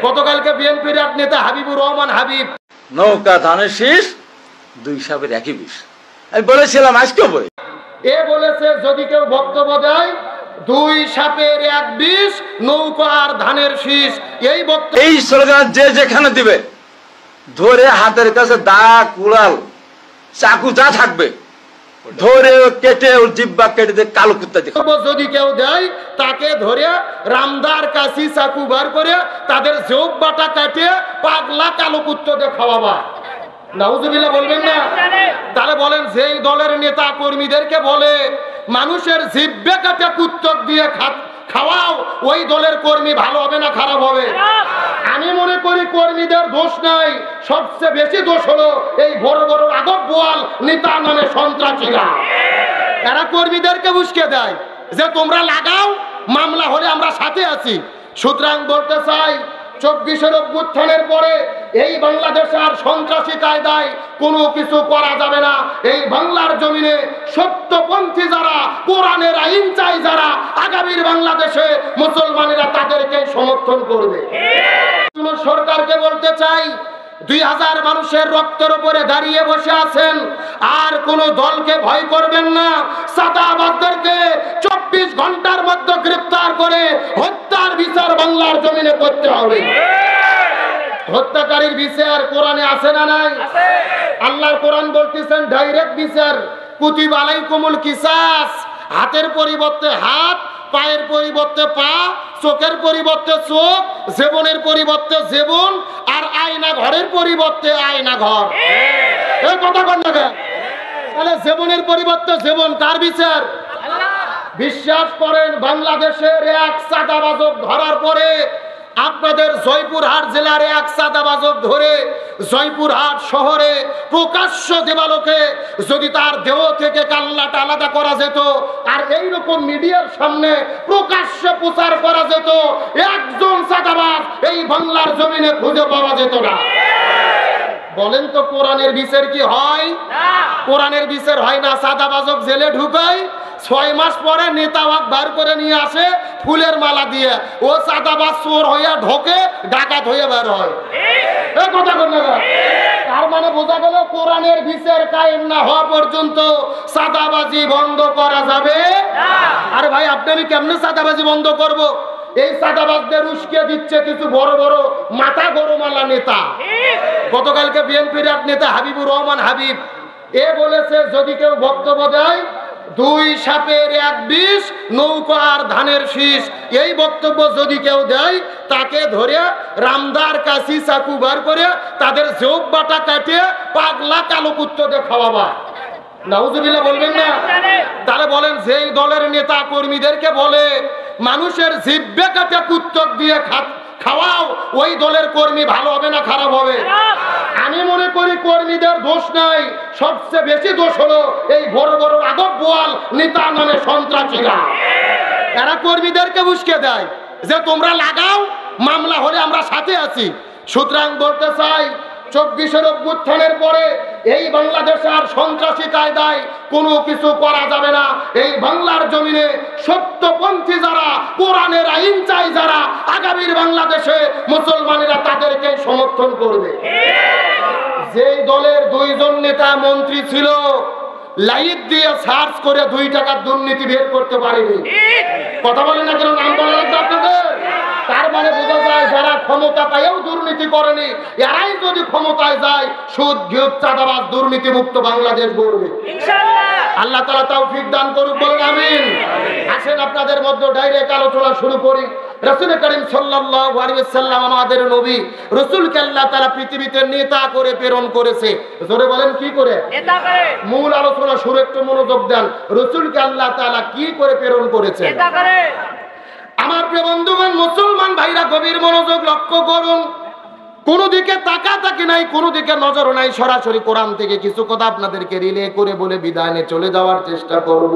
গতকালকে বিএনপির এক নেতা হাবিবুর রহমান হাবিব, নৌকা ধানের শীষ দুই সাপের একই বিষ, আমি বলেছিলাম আজকেও বলি, এ বলেছে যদি কেউ বক্তব্য দেয় দুই সাপের এক বিষ, নৌকা আর ধানের শীষ, এই বক্তব্য এই স্লোগান যে যেখানে দিবে ধরে হাতের কাছে দা কুড়াল চাকু যা থাকবে ধরে কেটে ওর জিব্বা কেটে দিয়ে কালো কুত্তা দিয়ে যদি কেউ দেয় তাকে ধরে রামদার কাশি চাকু বার করে তাদের জোব্বাটা কাটে পাগলা কালো কুত্তা দিয়ে খাওয়াবা। নাউজুবিল্লাহ বলবেন না? তাহলে বলেন যেই দলের নেতা কর্মীদেরকে বলে মানুষের জিব্বে কাটে কুত্তক দিয়ে খাওয়াও, ওই দলের কর্মী ভালো হবে না খারাপ হবে? আমি মনে করি কর্মীদের দোষ নাই, সবচেয়ে বেশি দোষ হলো এই বড় বড় রাঘব বোয়াল নেতা নামে সন্ত্রাসীরা। এরা কর্মীদেরকে উস্কে দেয় যে তোমরা লাগাও, মামলা হলে আমরা সাথে আছি। সুতরাং বলতে চাই 24 অভ্যুত্থানের পরে এই বাংলাদেশে আর সন্ত্রাসী কায়দায় কোনো কিছু করা যাবে না। এই বাংলার জমিনে সত্যপন্থী যারা, কোরআনের আইন চাই যারা, আগামীর বাংলাদেশে মুসলমানেরা তাদেরকে সমর্থন করবে। সরকারকে বলতে চাই 2000 মানুষের রক্তের উপরে দাঁড়িয়ে বসে আছেন, আর কোন দলকে ভয় করবেন না। চাঁদাবাজদেরকে 24 ঘন্টার মধ্যে গ্রেফতার করে হত্যার বিচার বাংলার জমিনে করতে হবে। হত্যাকারীর বিচার কোরআনে আছে না নাই? আল্লাহর কোরআন বলতেছেন ডাইরেক্ট বিচার, কুতিবা আলাইকুমুল কিসাস, হাতের পরিবর্তে হাত, পায়ের পরিবর্তে পা, চোখের পরিবর্তে চোখ, জীবনের পরিবর্তে জীবন, আর আয়না ঘরের পরিবর্তে আয়না ঘর। এই কথা কোন জায়গা? তাহলে জীবনের পরিবর্তে জীবন, কার বিচার? বিশ্বাস করেন বাংলাদেশের এক চাঁদাবাজক ধরার পরে আপনাদের জয়পুরহাট জেলার এক চাঁদাবাজক ধরে জয়পুরহাট শহরে প্রকাশ্য দেবালোকে যদি তার দেহ থেকে কাল্লাটা আলাদা করা যেত আর এইরকম মিডিয়ার সামনে প্রকাশ্যে প্রচার করা যেত, একজন চাঁদাবাজ এই বাংলার জমিনে খুঁজে পাওয়া যেত না। বলেন তো কোরআনের বিচার কি হয়? কোরআনের বিচার হয় না। চাঁদাবাজক জেলে ঢুকায়, 6 মাস পরে নেতা ওয়াক বার করে নিয়ে আসে ফুলের মালা দিয়ে, ও চাঁদাবাজ চোর হইয়া ঢোকে, ডাকাত হয়ে বের হয়। এই কথা বল না? তার মানে বোঝা গেল কোরআনের বিচার কায়েম না হওয়া পর্যন্ত চাঁদাবাজি বন্ধ করা যাবে না। আরে ভাই, আপনি আমি কেমনে চাঁদাবাজি বন্ধ করব? এই চাঁদাবাজদের উস্কে দিচ্ছে কিছু বড় বড় মাথা গরমালা নেতা। গতকালকে বিএনপির এক নেতা হাবিবুর রহমান হাবিব, এ বলেছে যদি কেউ বক্তব্য দেয় দুই সাপের এক বিষ, নৌকা আর ধানের শীষ, এই বক্তব্য যদি কেউ দেয় তাকে ধরে রামদার কাশি চাকু বার করে তাদের জোব্বাটা কাটে পাগলা কালো কুত্তা দিয়ে খাওয়াবা। নাউজুবিল্লাহ বলবেন না? তাহলে বলেন যেই দলের নেতা কর্মীদেরকে বলে মানুষের জিব্বে কাটে কুত্তক দিয়ে খাওয়াও, ওই দলের কর্মী ভালো হবে না খারাপ হবে? আমি মনে করি কর্মীদের দোষ নাই, সবচেয়ে বেশি দোষ হলো এই বড় বড় রাঘব বোয়াল নেতা নামে সন্ত্রাসীরা। এরা কর্মীদেরকে উস্কে দেয় যে তোমরা লাগাও, মামলা হলে আমরা সাথে আছি। সুতরাং বলতে চাই 24 অভ্যুত্থানের পরে এই বাংলাদেশে আর সন্ত্রাসী কায়দায় কোনো কিছু করা যাবে না। এই বাংলার জমিনে সত্যপন্থী যারা, কোরআনের আইন চাই যারা, আগামীর বাংলাদেশে মুসলমানেরা তাদেরকে সমর্থন করবে। যেই দলের 2 জন নেতা মন্ত্রী ছিল, লাইট দিয়ে সার্চ করে 2 টাকার দুর্নীতি বের করতে পারেনি। কথা বলেন না কেন? নাম বলা লাগবে আপনাদের। তার মানে বোঝা যায় যারা ক্ষমতা পাইও দুর্নীতি করেনি, এরাই যদি ক্ষমতায় যায় সুদ, ঘুষ, চাঁদাবাজ দুর্নীতি মুক্ত বাংলাদেশ গড়বে ইনশাআল্লাহ। আল্লাহ তাআলা তৌফিক দান করুক, বলেন আমিন। আসেন আপনাদের মধ্যে ডাইরেক্ট আলোচনা শুরু করি। রাসূল করিম সাল্লাল্লাহু আলাইহি ওয়াসাল্লাম আমাদের নবী, রাসূলকে আল্লাহ তাআলা পৃথিবীতে নেতা করে প্রেরণ করেছে। জোরে বলেন কি করে? নেতা করে। মূল আলোচনা শুরু, একটু মনোযোগ দেন। রাসূলকে আল্লাহ তাআলা কি করে প্রেরণ করেছে? নেতা করে। আমার প্রিয় বন্ধুগণ, মুসলমান ভাইরা গভীর মনোযোগ লক্ষ্য করুন। কোনো দিকে তাকাতাকি নাই, কোনো দিকে নজর নাই, সরাসরি কোরআন থেকে কিছু কথা আপনাদেরকে রিলে করে বলে বিদায় নিয়ে চলে যাওয়ার চেষ্টা করব।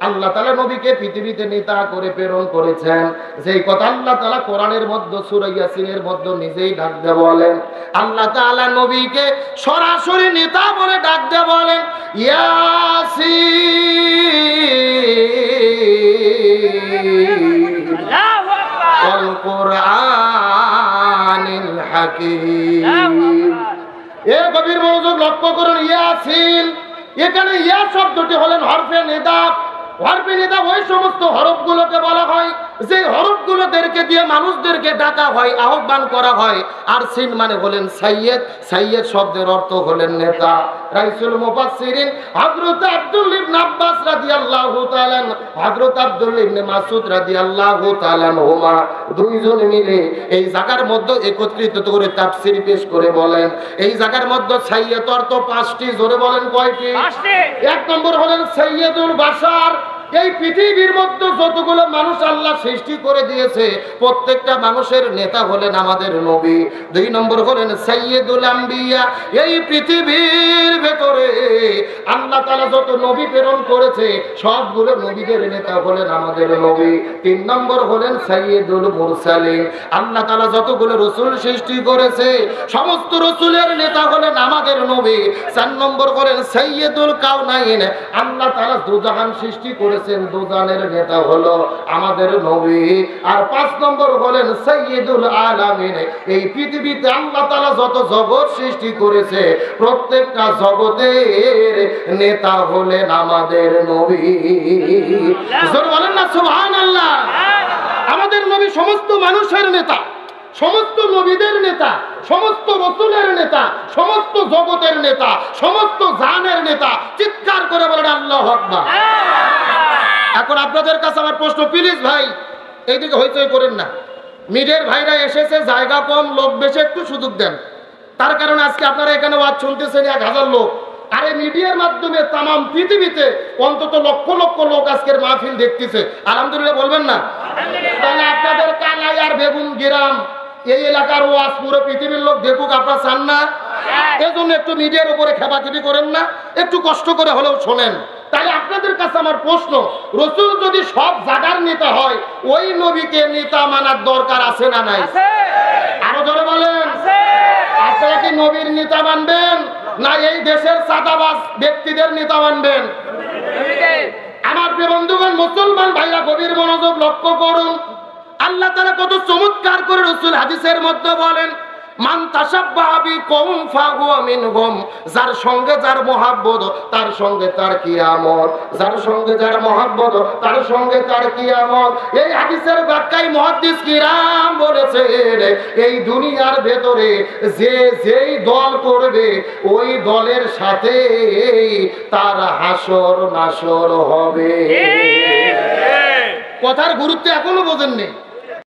আল্লাহ তাআলা নবীকে পৃথিবীতে নেতা করে প্রেরণ করেছেন, যেই কথা আল্লাহ তাআলা কোরআনের মধ্যে সূরা ইয়াসিনের মধ্যে নিজেই ডাক দিয়ে বলেন। আল্লাহ তাআলা নবীকে সরাসরি নেতা বলে ডাক দিয়ে বলেন, ইয়াসিন আল কোরআন হাকীম। এ গভীর মনোযোগ লক্ষ্য করুন, ইয়াসিন, এখানে ইয়া শব্দটি হলেন হরফে নিদা। হরফে নিদা ওই সমস্ত হরফগুলোকে বলা হয় যে হরফগুলোদেরকে দিয়ে মানুষদেরকে ডাকা হয়, আহ্বান করা হয়। আর সিন মানে হলেন সাইয়্যেদ। সাইয়্যেদ শব্দের অর্থ হলেন নেতা। রাইসুল মুফাসসিরিন হযরত আব্দুল ইবনে আব্বাস রাদিয়াল্লাহু তাআলা, হযরত আব্দুল ইবনে মাসউদ রাদিয়াল্লাহু তাআলা হুমা দুইজন মিলে এই জায়গার মধ্যে একত্রিত করে তাফসীর পেশ করে বলেন, এই জায়গার মধ্যে সাইয়্যেদ অর্থ পাঁচটি। জোরে বলেন কয়টি? পাঁচটি। এক নম্বর হলেন সাইয়্যেদুল বাশার। এই পৃথিবীর মধ্যে যতগুলো মানুষ আল্লাহ সৃষ্টি করে দিয়েছে প্রত্যেকটা মানুষের নেতা হলেন আমাদের নবী। দুই নম্বর হলেন সাইয়্যিদুল আম্বিয়া। এই পৃথিবীর ভেতরে আল্লাহ তাআলা যত নবী প্রেরণ করেছে সবগুলো নবীদের নেতা হলেন আমাদের নবী। তিন নম্বর হলেন সাইয়্যিদুল মুরসালিন। আল্লাহ তাআলা যতগুলো রাসূল সৃষ্টি করেছে সমস্ত রাসূলের নেতা হলেন আমাদের নবী। চার নম্বর হলেন সাইয়্যিদুল কাউনাইন। আল্লাহ তাআলা দুজাহান সৃষ্টি করে দুজানের নেতা হলো আমাদের নবী। আর পাঁচ নম্বর হলেন সাইয়্যিদুল আলামিন। এই পৃথিবীতে আল্লাহ তাআলা যত জগৎ সৃষ্টি করেছে প্রত্যেকটা জগতের নেতা হলেন আমাদের নবী। জোরে বলেন না সুবহানাল্লাহ। আমাদের নবী সমস্ত মানুষের নেতা, সমস্ত নবীদের নেতা, সমস্ত রাসূলের নেতা, সমস্ত জগতের নেতা, সমস্ত জানের নেতা। চিৎকার করে বলেন আল্লাহু আকবার। এখন আপনাদের কাছে আমার প্রশ্ন, প্লিজ ভাই এইদিকে হইচই করেন না। মিডিয়ার ভাইরা এসেছে, জায়গা কম, লোক বেশি, একটু সুযোগ দেন। তার কারণে আজকে আপনারা এখানে ওয়াজ শুনতেছেন 1000 লোক, আর এই মিডিয়ার মাধ্যমে তামাম পৃথিবীতে অন্তত লক্ষ লক্ষ লোক আজকের মাহফিল দেখতেছে। আলহামদুলিল্লাহ বলবেন না? তাহলে আপনাদের কালাই আর বেগুন গ্রাম এই এলাকার ওয়াজ পুরো পৃথিবীর লোক দেখুক, আপনারা চান না? এজন্য একটু মিডিয়ার উপরে খেপাখেপি করেন না, একটু কষ্ট করে হলেও শোনেন। তাহলে আপনাদের কাছে আমার প্রশ্ন, রাসূল যদি সব জায়গার নেতা হয় ওই নবীকে নেতা মানার দরকার আছে না নাই? আরো জোরে বলেন। আপনারা কি নবীর নেতা মানবেন না এই দেশের সাদাবাজ ব্যক্তিদের নেতা মানবেন? আমার প্রিয় বন্ধুগণ, মুসলমান ভাইরা গভীর মনোযোগ লক্ষ্য করুন। আল্লাহ তাআলা কত চমৎকার করে রাসূল হাদিসের মধ্যে বলেন, মান তাশাব্বাহা বিকওম ফাহুয়া মিনহুম। যার সঙ্গে যার মহব্বত তার সঙ্গে তার কিয়ামত, যার সঙ্গে যার মহব্বত তার সঙ্গে তার কিয়ামত। এই হাদিসের ব্যাখ্যায় মুহাদ্দিস কিরাম বলেছেন, এই দুনিয়ার ভেতরে যে যেই দল করবে ওই দলের সাথে তার হাসর নাসর হবে। কথার গুরুত্ব এখনো বোঝেননি।